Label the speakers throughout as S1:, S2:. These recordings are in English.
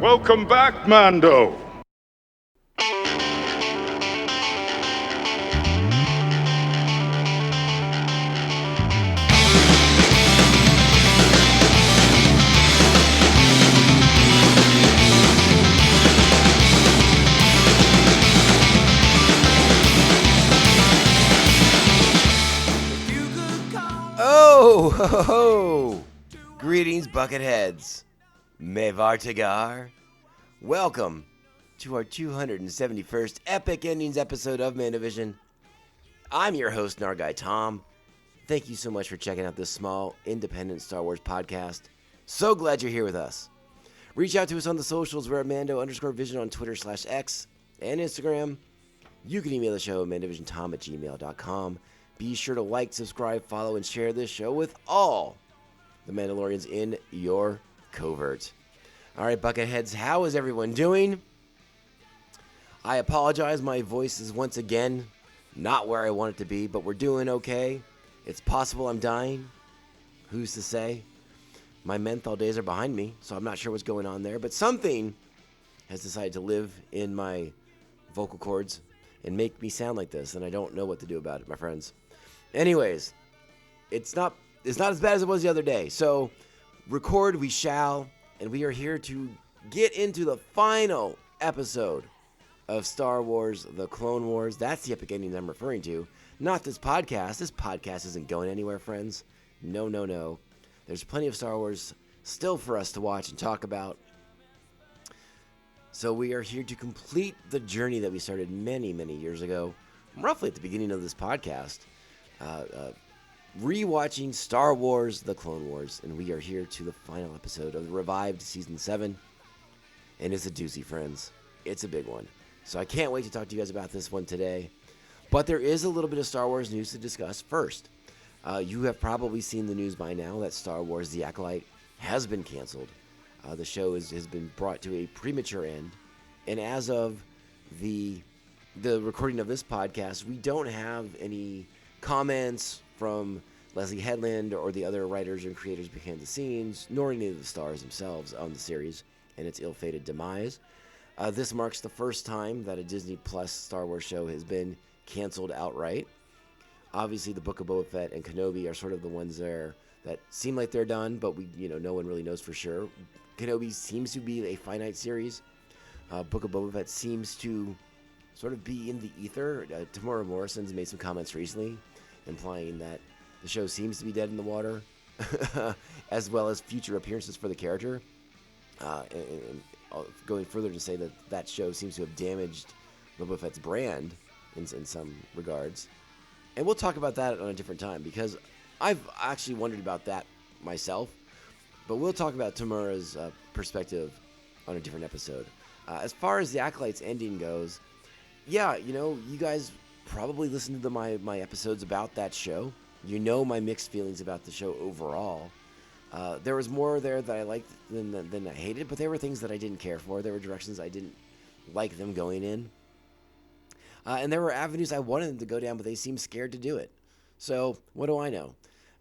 S1: Welcome back, Mando.
S2: Oh, ho, ho. Greetings, Bucketheads. Mevar Tagar. Welcome to our 271st Epic Endings episode of Mandovision. I'm your host, Narguy Tom. Thank you so much for checking out this small, independent Star Wars podcast. So glad you're here with us. Reach out to us on the socials. We're at Mando_Vision on Twitter/X and Instagram. You can email the show at mandovisiontom@gmail.com. Be sure to like, subscribe, follow, and share this show with all the Mandalorians in your covert. All right, Bucketheads, how is everyone doing? I apologize, my voice is once again not where I want it to be, but we're doing okay. It's possible I'm dying. Who's to say? My menthol days are behind me, so I'm not sure what's going on there, but something has decided to live in my vocal cords and make me sound like this, and I don't know what to do about it, my friends. Anyways, it's not as bad as it was the other day. So, record we shall, and we are here to get into the final episode of Star Wars: The Clone Wars. That's the epic ending I'm referring to, not this podcast. This podcast isn't going anywhere, friends. No, no, no. There's plenty of Star Wars still for us to watch and talk about. So we are here to complete the journey that we started many, many years ago, roughly at the beginning of this podcast. Rewatching Star Wars: The Clone Wars, and we are here to the final episode of the revived Season 7, and it's a doozy, friends. It's a big one, so I can't wait to talk to you guys about this one today, but there is a little bit of Star Wars news to discuss first. You have probably seen the news by now that Star Wars: The Acolyte has been canceled. The show has been brought to a premature end, and as of the recording of this podcast, we don't have any comments from Leslie Headland or the other writers and creators behind the scenes, nor any of the stars themselves on the series and its ill-fated demise. This marks the first time that a Disney Plus Star Wars show has been canceled outright. Obviously, the Book of Boba Fett and Kenobi are sort of the ones there that seem like they're done, but no one really knows for sure. Kenobi seems to be a finite series. Book of Boba Fett seems to sort of be in the ether. Tamora Morrison's made some comments recently implying that the show seems to be dead in the water, as well as future appearances for the character. And going further to say that show seems to have damaged Boba Fett's brand in some regards. And we'll talk about that on a different time, because I've actually wondered about that myself. But we'll talk about Tamura's perspective on a different episode. As far as the Acolyte's ending goes, yeah, you guys probably listened to my episodes about that show. You know my mixed feelings about the show overall. There was more there that I liked than I hated, but there were things that I didn't care for. There were directions I didn't like them going in. And there were avenues I wanted them to go down, but they seemed scared to do it. So, what do I know?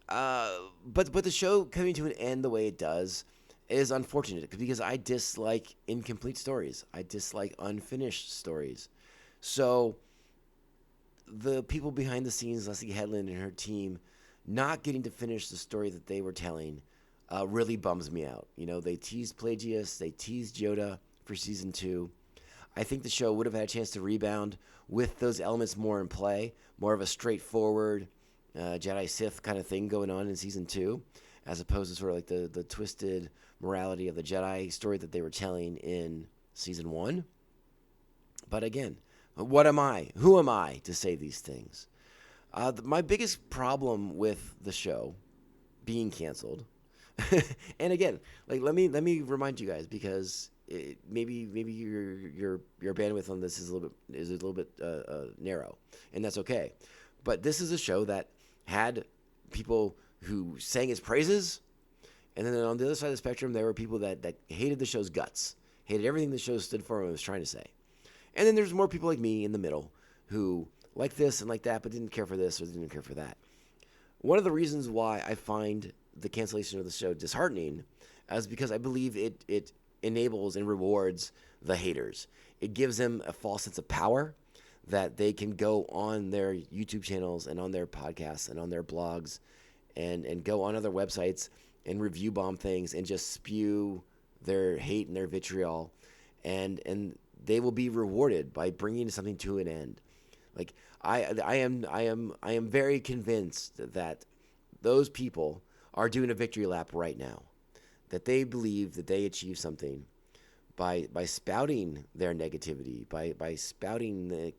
S2: But the show coming to an end the way it does is unfortunate, because I dislike incomplete stories. I dislike unfinished stories. So the people behind the scenes, Leslie Headland and her team, not getting to finish the story that they were telling really bums me out. They teased Plagueis, they teased Yoda for Season 2. I think the show would have had a chance to rebound with those elements more in play, more of a straightforward Jedi Sith kind of thing going on in Season 2, as opposed to sort of like the twisted morality of the Jedi story that they were telling in Season 1. But again, what am I? Who am I to say these things? My biggest problem with the show being canceled, and again, let me remind you guys, because maybe your bandwidth on this is a little bit narrow, and that's okay. But this is a show that had people who sang its praises, and then on the other side of the spectrum, there were people that hated the show's guts, hated everything the show stood for and was trying to say. And then there's more people like me in the middle who like this and like that, but didn't care for this or didn't care for that. One of the reasons why I find the cancellation of the show disheartening is because I believe it enables and rewards the haters. It gives them a false sense of power that they can go on their YouTube channels and on their podcasts and on their blogs and go on other websites and review bomb things and just spew their hate and their vitriol, and they will be rewarded by bringing something to an end. Like I am very convinced that those people are doing a victory lap right now, that they believe that they achieved something by spouting their negativity, by spouting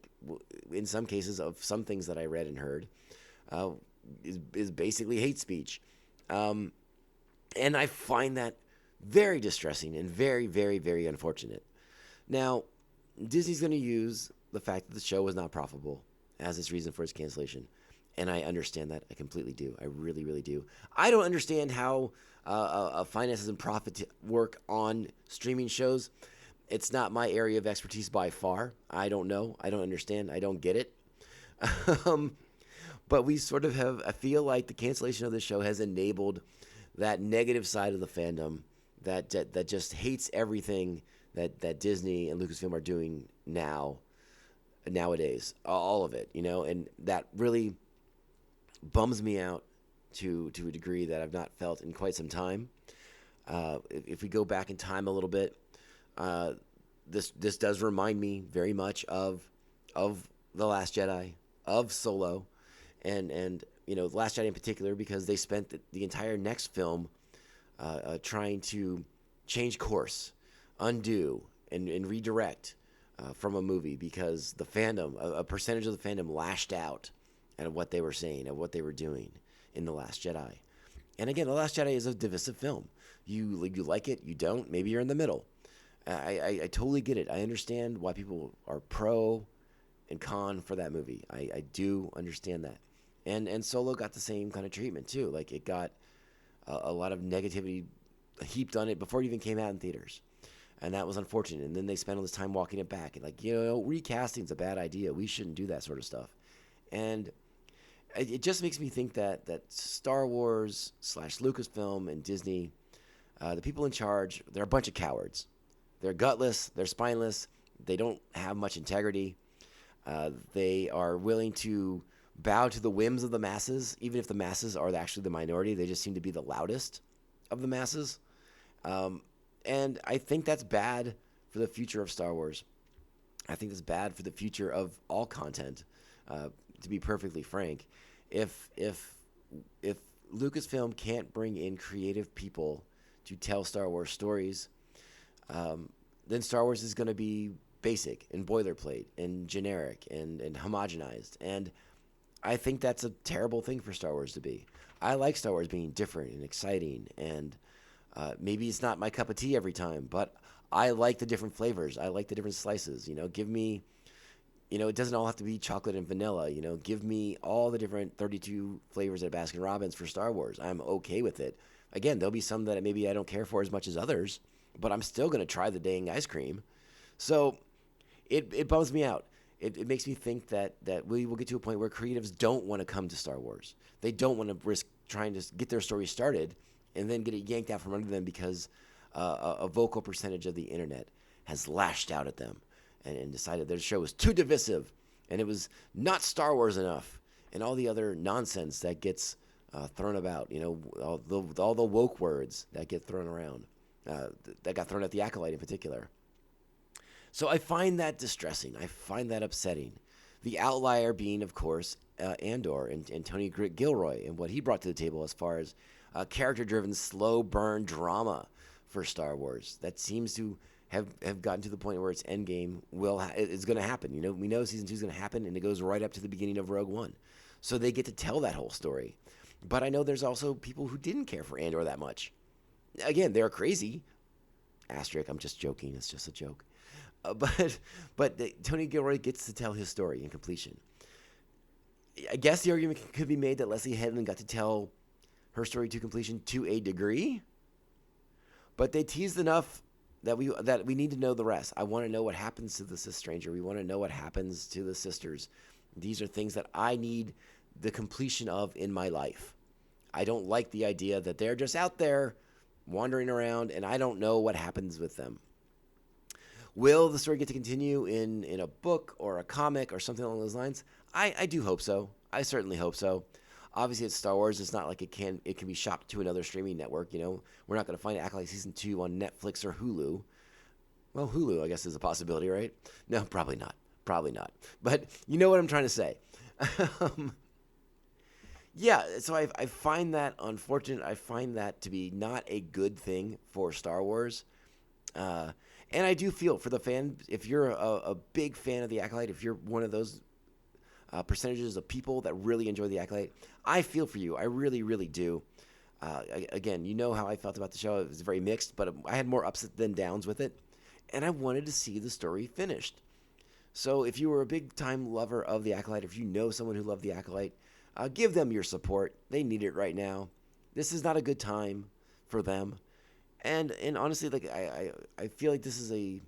S2: in some cases of some things that I read and heard, is basically hate speech, and I find that very distressing and very, very, very unfortunate. Now, Disney's going to use the fact that the show was not profitable as its reason for its cancellation. And I understand that. I completely do. I really, really do. I don't understand how finances and profit work on streaming shows. It's not my area of expertise by far. I don't know. I don't understand. I don't get it. But we sort of have, I feel like the cancellation of the show has enabled that negative side of the fandom that just hates everything that Disney and Lucasfilm are doing nowadays, all of it, and that really bums me out to a degree that I've not felt in quite some time. If we go back in time a little bit, this does remind me very much of The Last Jedi, of Solo, and The Last Jedi in particular, because they spent the entire next film trying to change course, undo, and redirect from a movie because the fandom, a percentage of the fandom lashed out at what they were saying, at what they were doing in The Last Jedi. And again, The Last Jedi is a divisive film. You like it, you don't, maybe you're in the middle. I totally get it. I understand why people are pro and con for that movie. I do understand that. And Solo got the same kind of treatment too. Like, it got a lot of negativity heaped on it before it even came out in theaters. And that was unfortunate. And then they spent all this time walking it back. And recasting's a bad idea. We shouldn't do that sort of stuff. And it just makes me think that Star Wars / Lucasfilm and Disney, the people in charge, they're a bunch of cowards. They're gutless. They're spineless. They don't have much integrity. They are willing to bow to the whims of the masses, even if the masses are actually the minority. They just seem to be the loudest of the masses. And I think that's bad for the future of Star Wars. I think that's bad for the future of all content, to be perfectly frank. If Lucasfilm can't bring in creative people to tell Star Wars stories, then Star Wars is going to be basic and boilerplate and generic and homogenized. And I think that's a terrible thing for Star Wars to be. I like Star Wars being different and exciting, and maybe it's not my cup of tea every time, but I like the different flavors. I like the different slices. Give me, it doesn't all have to be chocolate and vanilla. Give me all the different 32 flavors at Baskin Robbins for Star Wars. I'm okay with it. Again, there'll be some that maybe I don't care for as much as others, but I'm still going to try the dang ice cream. So it bums me out. It makes me think that we will get to a point where creatives don't want to come to Star Wars. They don't want to risk trying to get their story started and then get it yanked out from under them because a vocal percentage of the internet has lashed out at them and decided their show was too divisive and it was not Star Wars enough and all the other nonsense that gets thrown about. All the woke words that get thrown around, that got thrown at the Acolyte in particular. So I find that distressing. I find that upsetting. The outlier being, of course, Andor and Tony Gilroy and what he brought to the table as far as character-driven, slow burn drama for Star Wars that seems to have gotten to the point where its endgame is going to happen. We know season 2 is going to happen, and it goes right up to the beginning of Rogue One. So they get to tell that whole story. But I know there's also people who didn't care for Andor that much. Again, they're crazy. Asterisk, I'm just joking. It's just a joke. But Tony Gilroy gets to tell his story in completion. I guess the argument could be made that Leslie Headland got to tell her story to completion to a degree, but they teased enough that we need to know the rest. I want to know what happens to the Sith Stranger. We want to know what happens to the sisters. These are things that I need the completion of in my life. I don't like the idea that they're just out there wandering around, and I don't know what happens with them. Will the story get to continue in a book or a comic or something along those lines? I do hope so. I certainly hope so. Obviously, it's Star Wars. It's not like it can be shopped to another streaming network. We're not going to find Acolyte Season 2 on Netflix or Hulu. Well, Hulu, I guess, is a possibility, right? No, probably not. Probably not. But you know what I'm trying to say. Yeah, so I find that unfortunate. I find that to be not a good thing for Star Wars. And I do feel for the fan, if you're a big fan of The Acolyte, if you're one of those percentages of people that really enjoy The Acolyte, I feel for you. I really, really do. Again, you know how I felt about the show. It was very mixed, but I had more ups than downs with it. And I wanted to see the story finished. So if you were a big-time lover of The Acolyte, if you know someone who loved The Acolyte, give them your support. They need it right now. This is not a good time for them. And honestly, like I feel like this is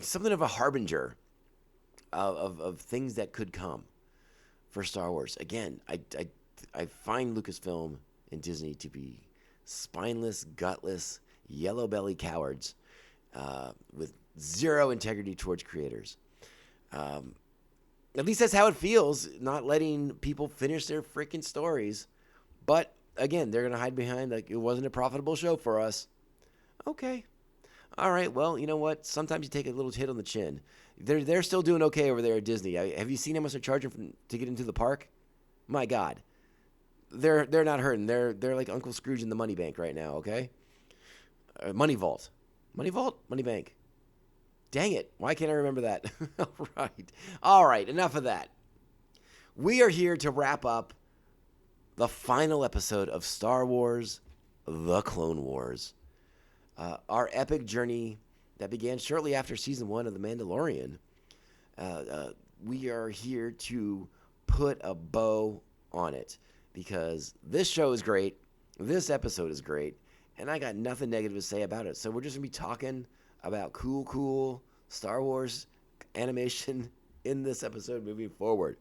S2: something of a harbinger of things that could come for Star Wars. Again, I find Lucasfilm and Disney to be spineless, gutless, yellow belly cowards with zero integrity towards creators. At least that's how it feels, not letting people finish their freaking stories. But again, they're going to hide behind, like, it wasn't a profitable show for us. Okay. All right, well, you know what? Sometimes you take a little hit on the chin. They're still doing okay over there at Disney. Have you seen how much they're charging to get into the park? My God. They're not hurting. They're like Uncle Scrooge in the money bank right now, okay? Money Vault. Money Vault? Money Bank. Dang it. Why can't I remember that? All right. Enough of that. We are here to wrap up the final episode of Star Wars, The Clone Wars. Our epic journey that began shortly after Season 1 of The Mandalorian. We are here to put a bow on it because this show is great. This episode is great. And I got nothing negative to say about it. So we're just going to be talking about cool Star Wars animation in this episode moving forward.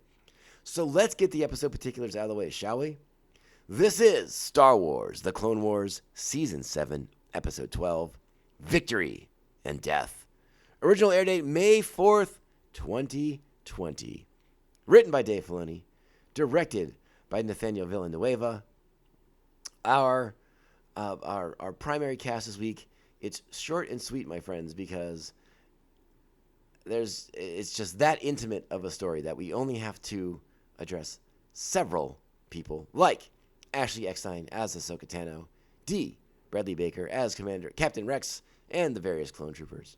S2: So let's get the episode particulars out of the way, shall we? This is Star Wars, The Clone Wars, Season 7, Episode 12, Victory and Death. Original air date May 4th, 2020. Written by Dave Filoni. Directed by Nathaniel Villanueva. Our primary cast this week, it's short and sweet, my friends, because it's just that intimate of a story that we only have to address several people, like Ashley Eckstein as Ahsoka Tano, D. Bradley Baker as Captain Rex, and the various clone troopers.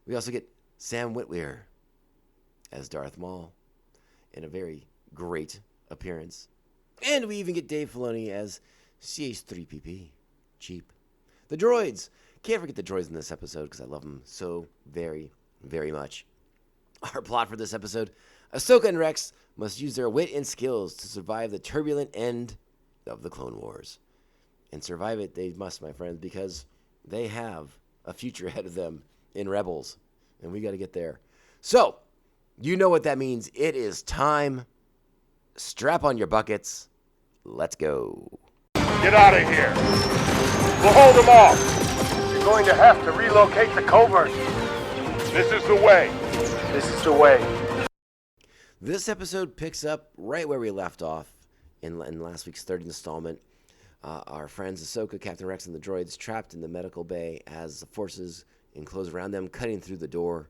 S2: We also get Sam Witwer as Darth Maul in a very great appearance. And we even get Dave Filoni as CH-3PP. Cheap. The droids. Can't forget the droids in this episode because I love them so very, very much. Our plot for this episode: Ahsoka and Rex must use their wit and skills to survive the turbulent end of the Clone Wars. And survive it they must, my friends, because they have a future ahead of them in Rebels. And we got to get there. So, you know what that means. It is time. Strap on your buckets. Let's go.
S1: Get out of here. We'll hold them off.
S3: You're going to have to relocate the covert.
S1: This is the way.
S3: This is the way.
S2: This episode picks up right where we left off in last week's third installment. Our friends Ahsoka, Captain Rex, and the droids trapped in the medical bay as the forces enclose around them, cutting through the door.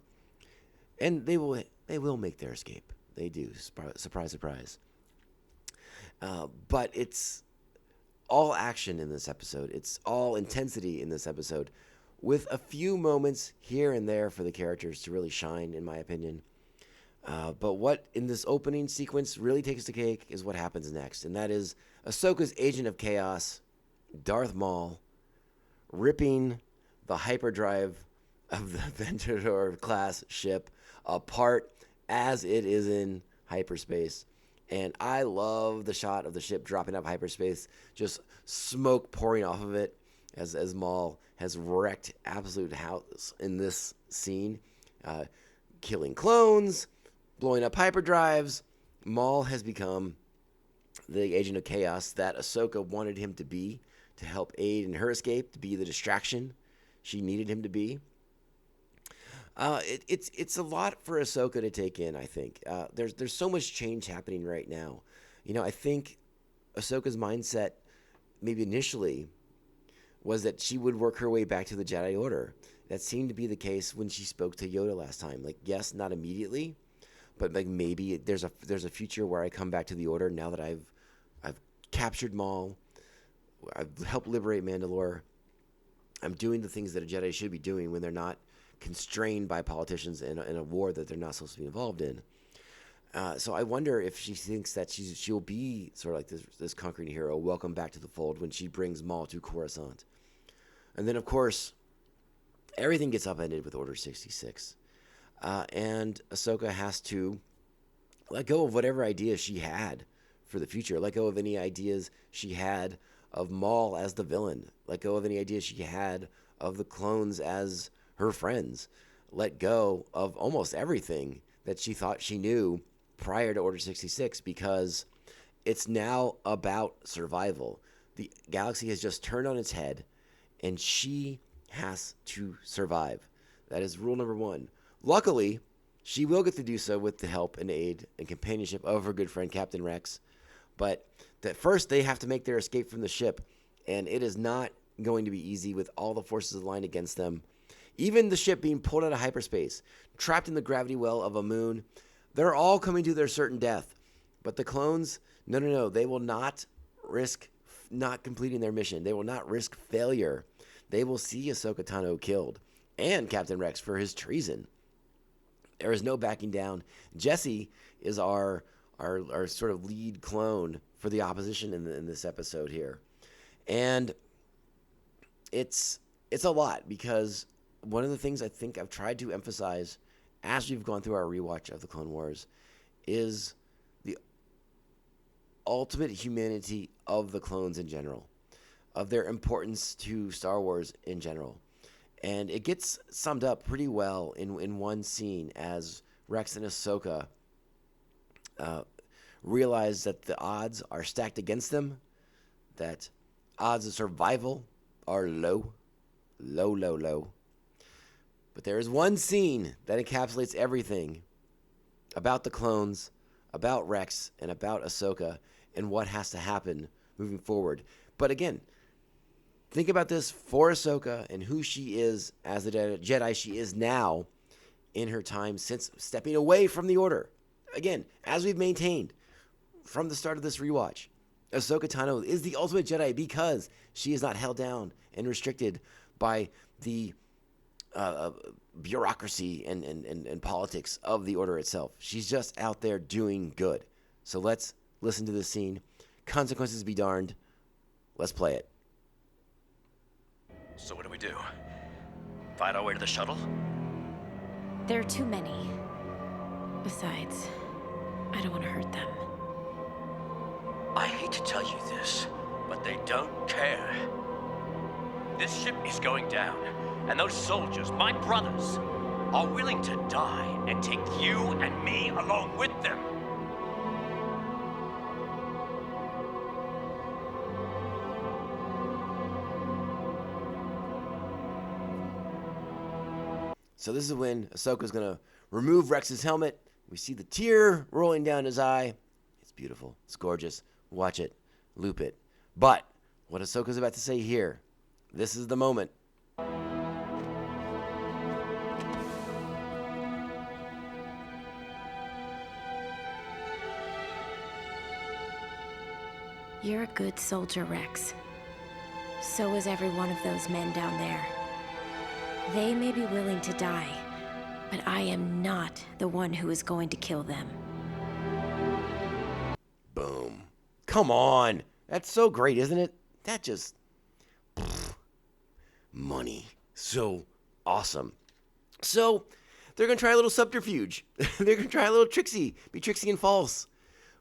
S2: And they will make their escape. They do. Surprise, surprise. But it's all action in this episode. It's all intensity in this episode, with a few moments here and there for the characters to really shine, in my opinion. But what in this opening sequence really takes the cake is what happens next, and that is Ahsoka's Agent of Chaos, Darth Maul, ripping the hyperdrive of the Venture class ship apart as it is in hyperspace. And I love the shot of the ship dropping out of hyperspace, just smoke pouring off of it as Maul has wrecked absolute house in this scene, killing clones, blowing up hyperdrives. Maul has become the Agent of Chaos that Ahsoka wanted him to be to help aid in her escape, to be the distraction she needed him to be. It's a lot for Ahsoka to take in, I think. There's so much change happening right now. I think Ahsoka's mindset, maybe initially, was that she would work her way back to the Jedi Order. That seemed to be the case when she spoke to Yoda last time. Like, yes, not immediately, but like maybe there's a future where I come back to the Order now that I've captured Maul, I've helped liberate Mandalore. I'm doing the things that a Jedi should be doing when they're not constrained by politicians in a war that they're not supposed to be involved in. So I wonder if she thinks that she'll be sort of like this conquering hero, welcome back to the fold when she brings Maul to Coruscant. And then, of course, everything gets upended with Order 66. And Ahsoka has to let go of whatever ideas she had for the future. Let go of any ideas she had of Maul as the villain. Let go of any ideas she had of the clones as her friends. Let go of almost everything that she thought she knew prior to Order 66, because it's now about survival. The galaxy has just turned on its head, and she has to survive. That is rule number one. Luckily, she will get to do so with the help and aid and companionship of her good friend Captain Rex. But that first they have to make their escape from the ship, and it is not going to be easy with all the forces aligned against them. Even the ship being pulled out of hyperspace, trapped in the gravity well of a moon, they're all coming to their certain death. But the clones, no, they will not risk not completing their mission. They will not risk failure. They will see Ahsoka Tano killed, and Captain Rex for his treason. There is no backing down. Jesse is our sort of lead clone for the opposition in this episode here. And it's a lot, because one of the things I think I've tried to emphasize as we've gone through our rewatch of the Clone Wars is the ultimate humanity of the clones in general, of their importance to Star Wars in general. And it gets summed up pretty well in one scene as Rex and Ahsoka realize that the odds are stacked against them, that odds of survival are low. But there is one scene that encapsulates everything about the clones, about Rex, and about Ahsoka, and what has to happen moving forward. But again, think about this for Ahsoka and who she is as the Jedi she is now in her time since stepping away from the Order. Again, as we've maintained from the start of this rewatch, Ahsoka Tano is the ultimate Jedi because she is not held down and restricted by the bureaucracy and politics of the Order itself. She's just out there doing good. So let's listen to this scene. Consequences be darned. Let's play it.
S4: So what do we do? Fight our way to the shuttle?
S5: There are too many. Besides, I don't want to hurt them.
S4: I hate to tell you this, but they don't care. This ship is going down, and those soldiers, my brothers, are willing to die and take you and me along with them.
S2: So this is when Ahsoka's going to remove Rex's helmet. We see the tear rolling down his eye. It's beautiful. It's gorgeous. Watch it. Loop it. But what Ahsoka's about to say here, this is the moment.
S5: You're a good soldier, Rex. So is every one of those men down there. They may be willing to die, but I am not the one who is going to kill them.
S2: Boom. Come on. That's so great, isn't it? That just... money. So awesome. So, they're going to try a little subterfuge. They're going to try a little be tricksy and false.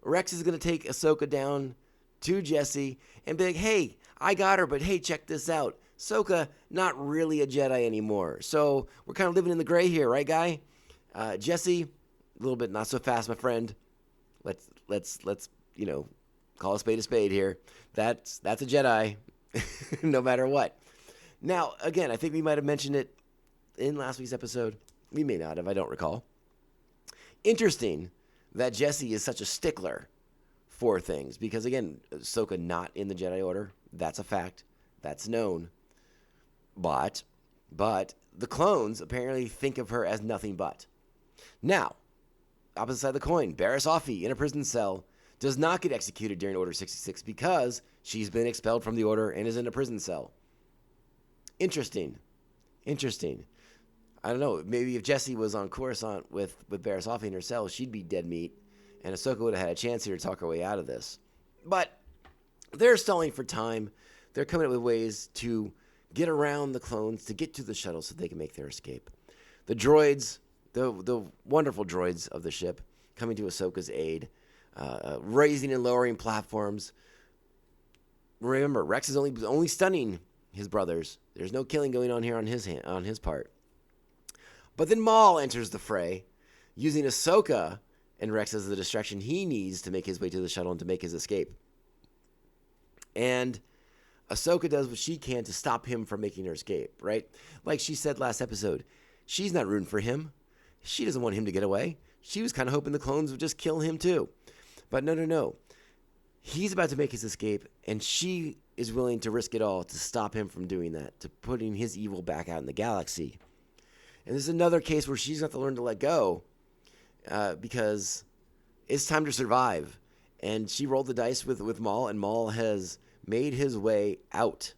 S2: Rex is going to take Ahsoka down to Jesse and be like, hey, I got her, but hey, check this out. Ahsoka, not really a Jedi anymore. So we're kind of living in the gray here, right, guy? Jesse, a little bit not so fast, my friend. Let's call a spade here. That's a Jedi. no matter what. Now, again, I think we might have mentioned it in last week's episode. We may not have, I don't recall. Interesting that Jesse is such a stickler for things because, again, Ahsoka not in the Jedi Order. That's a fact. That's known. But the clones apparently think of her as nothing but. Now, opposite side of the coin, Barriss Offee in a prison cell does not get executed during Order 66 because she's been expelled from the Order and is in a prison cell. Interesting. I don't know. Maybe if Jesse was on Coruscant with Barriss Offee in her cell, she'd be dead meat, and Ahsoka would have had a chance here to talk her way out of this. But they're stalling for time. They're coming up with ways to get around the clones to get to the shuttle so they can make their escape. The droids, the wonderful droids of the ship, coming to Ahsoka's aid, raising and lowering platforms. Remember, Rex is only stunning his brothers. There's no killing going on here on his part. But then Maul enters the fray, using Ahsoka and Rex as the distraction he needs to make his way to the shuttle and to make his escape. And Ahsoka does what she can to stop him from making her escape, right? Like she said last episode, she's not rooting for him. She doesn't want him to get away. She was kind of hoping the clones would just kill him too. But no. He's about to make his escape, and she is willing to risk it all to stop him from doing that, to putting his evil back out in the galaxy. And this is another case where she's got to learn to let go because it's time to survive. And she rolled the dice with Maul, and Maul has made his way out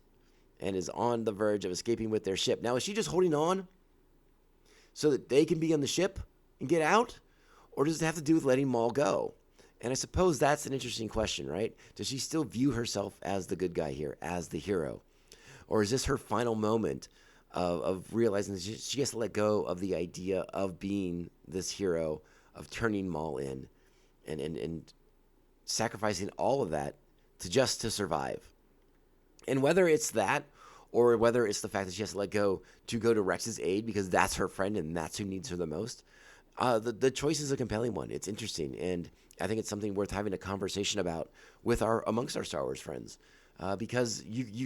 S2: and is on the verge of escaping with their ship. Now, is she just holding on so that they can be on the ship and get out? Or does it have to do with letting Maul go? And I suppose that's an interesting question, right? Does she still view herself as the good guy here, as the hero? Or is this her final moment of realizing that she has to let go of the idea of being this hero, of turning Maul in and sacrificing all of that to survive? And whether it's that or whether it's the fact that she has to let go to Rex's aid because that's her friend and that's who needs her the most, the choice is a compelling one. It's interesting, and I think it's something worth having a conversation about amongst our Star Wars friends, because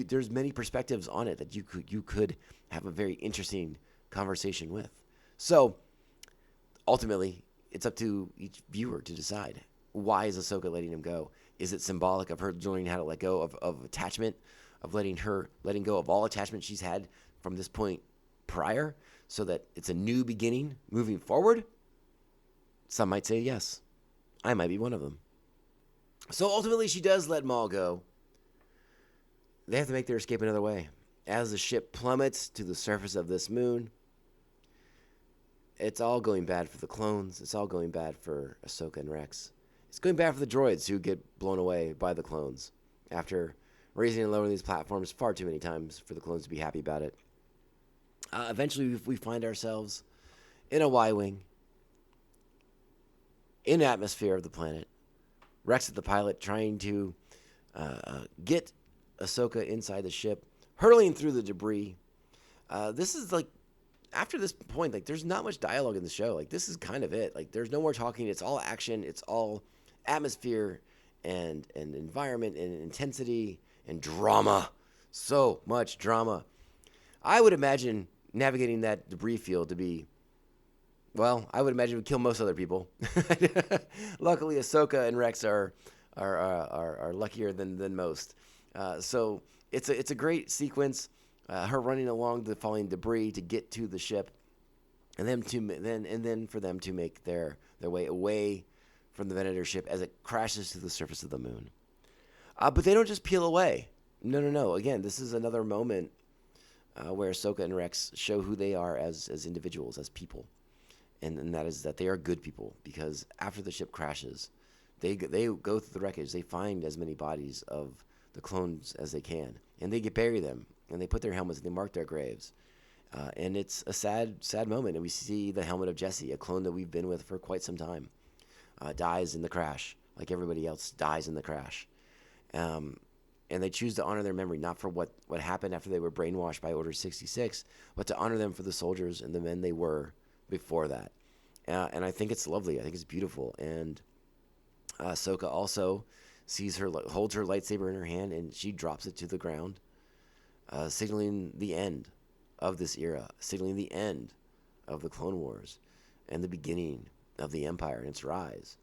S2: there's many perspectives on it that you could have a very interesting conversation with. So ultimately, it's up to each viewer to decide. Why is Ahsoka letting him go? Is it symbolic of her learning how to let go of attachment, of letting go of all attachment she's had from this point prior, so that it's a new beginning moving forward? Some might say yes. I might be one of them. So ultimately, she does let Maul go. They have to make their escape another way. As the ship plummets to the surface of this moon, it's all going bad for the clones. It's all going bad for Ahsoka and Rex. It's going bad for the droids who get blown away by the clones after raising and lowering these platforms far too many times for the clones to be happy about it. Eventually, we find ourselves in a Y-wing, in the atmosphere of the planet. Rex, the pilot, trying to get Ahsoka inside the ship, hurtling through the debris. This is like, after this point, like, there's not much dialogue in the show. Like, this is kind of it. Like, there's no more talking. It's all action. It's all atmosphere and environment and intensity and drama. So much drama. I would imagine navigating that debris field to be, well, I would imagine it would kill most other people. Luckily, Ahsoka and Rex are luckier than most. So it's a great sequence. Her running along the falling debris to get to the ship, and then for them to make their way away from the Venator ship as it crashes to the surface of the moon. But they don't just peel away. No. Again, this is another moment where Ahsoka and Rex show who they are as individuals, as people. And that is that they are good people, because after the ship crashes, they go through the wreckage. They find as many bodies of the clones as they can, and they bury them, and they put their helmets and they mark their graves. And it's a sad moment. And we see the helmet of Jesse, a clone that we've been with for quite some time, dies in the crash, like everybody else dies in the crash. And they choose to honor their memory, not for what happened after they were brainwashed by Order 66, but to honor them for the soldiers and the men they were before that. And I think it's lovely. I think it's beautiful. And Ahsoka also holds her lightsaber in her hand, and she drops it to the ground signaling the end of this era, signaling the end of the Clone Wars and the beginning of the Empire and its rise.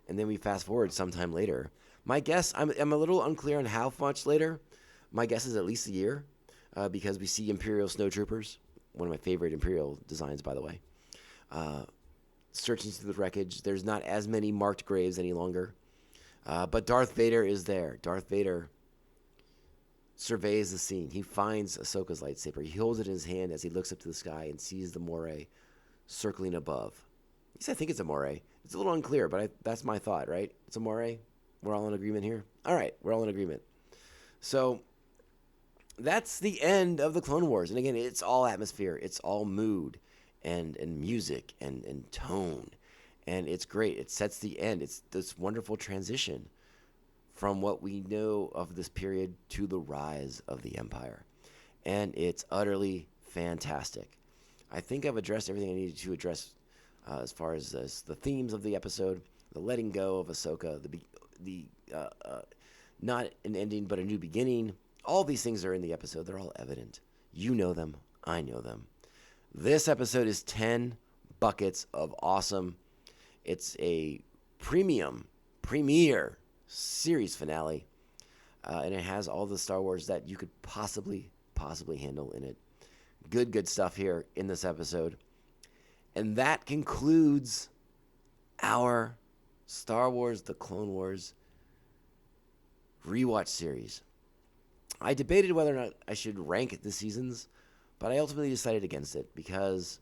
S2: And then we fast forward sometime later. My guess, I'm a little unclear on how much later. My guess is at least a year, because we see Imperial snowtroopers, one of my favorite Imperial designs, by the way, searching through the wreckage. There's not as many marked graves any longer, but Darth Vader is there. Darth Vader surveys the scene. He finds Ahsoka's lightsaber. He holds it in his hand as he looks up to the sky and sees the moray circling above. At least I think it's a moray. It's a little unclear, but that's my thought, right? It's a moray. We're all in agreement here? All right, we're all in agreement. So that's the end of the Clone Wars. And again, it's all atmosphere. It's all mood and music and tone. And it's great. It sets the end. It's this wonderful transition from what we know of this period to the rise of the Empire. And it's utterly fantastic. I think I've addressed everything I needed to address as far as the themes of the episode, the letting go of Ahsoka, the not an ending but a new beginning. All these things are in the episode. They're all evident. You know them. I know them. This episode is 10 buckets of awesome. It's a premier series finale, and it has all the Star Wars that you could possibly handle in it. Good stuff here in this episode. And that concludes our Star Wars The Clone Wars rewatch series. I debated whether or not I should rank the seasons, but I ultimately decided against it because,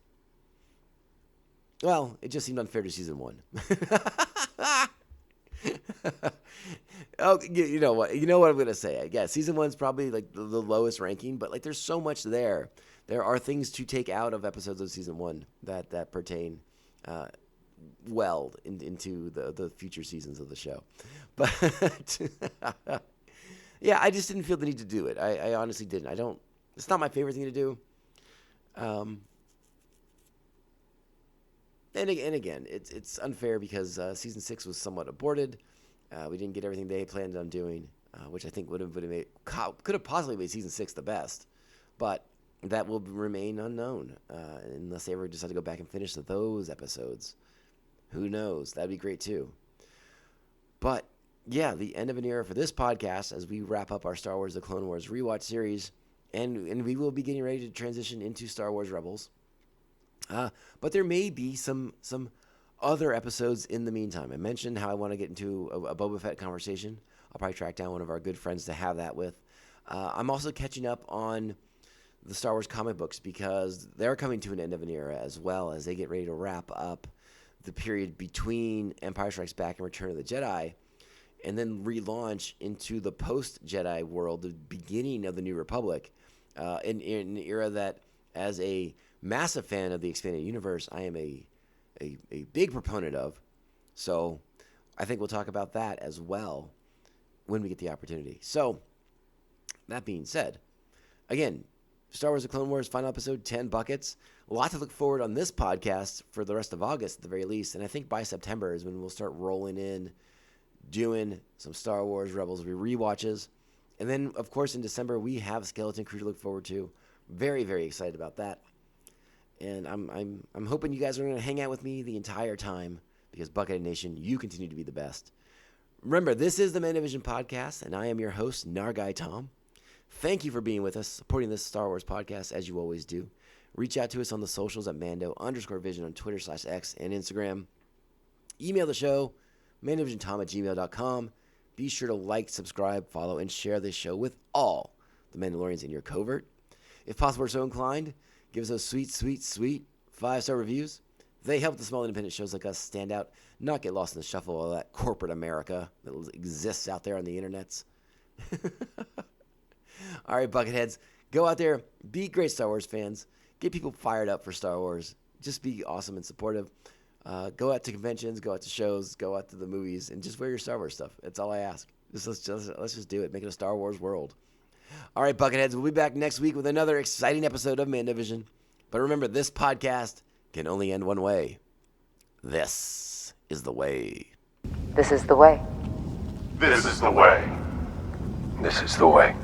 S2: well, it just seemed unfair to season 1. Oh, you know what? You know what I'm going to say. Yeah, season 1's probably like the lowest ranking, but like there's so much there. There are things to take out of episodes of season 1 that pertain well into the future seasons of the show. But yeah, I just didn't feel the need to do it. I honestly didn't. It's not my favorite thing to do. And again, it's unfair because season 6 was somewhat aborted. We didn't get everything they planned on doing, which I think could have possibly made season 6 the best. But that will remain unknown unless they ever decide to go back and finish those episodes. Who knows? That'd be great too. But yeah, the end of an era for this podcast as we wrap up our Star Wars The Clone Wars rewatch series, and we will be getting ready to transition into Star Wars Rebels. But there may be some other episodes in the meantime. I mentioned how I want to get into a Boba Fett conversation. I'll probably track down one of our good friends to have that with. I'm also catching up on the Star Wars comic books because they're coming to an end of an era as well as they get ready to wrap up the period between Empire Strikes Back and Return of the Jedi, and then relaunch into the post-Jedi world, the beginning of the New Republic, in an era that, as a massive fan of the expanded universe, I am a big proponent of. So I think we'll talk about that as well when we get the opportunity. So that being said, again, Star Wars The Clone Wars, final episode, 10 buckets. A lot to look forward on this podcast for the rest of August at the very least. And I think by September is when we'll start rolling in, doing some Star Wars Rebels rewatches. And then, of course, in December, we have Skeleton Crew to look forward to. Very, very excited about that. And I'm hoping you guys are going to hang out with me the entire time because Buckethead Nation, you continue to be the best. Remember, this is the Mandovision Podcast, and I am your host, Nargai Tom. Thank you for being with us, supporting this Star Wars podcast as you always do. Reach out to us on the socials at Mando_Vision on Twitter/X and Instagram. Email the show, mandovisiontom@gmail.com. Be sure to like, subscribe, follow, and share this show with all the Mandalorians in your covert. If possible or so inclined, give us those sweet 5-star reviews. They help the small independent shows like us stand out, not get lost in the shuffle of that corporate America that exists out there on the internets. All right, Bucketheads, go out there, be great Star Wars fans, get people fired up for Star Wars, just be awesome and supportive. Go out to conventions, go out to shows, go out to the movies, and just wear your Star Wars stuff. That's all I ask. Let's just do it. Make it a Star Wars world. All right, Bucketheads, we'll be back next week with another exciting episode of Mandovision. But remember, this podcast can only end one way. This is the way.
S6: This is the way.
S1: This is the way.
S3: This is the way.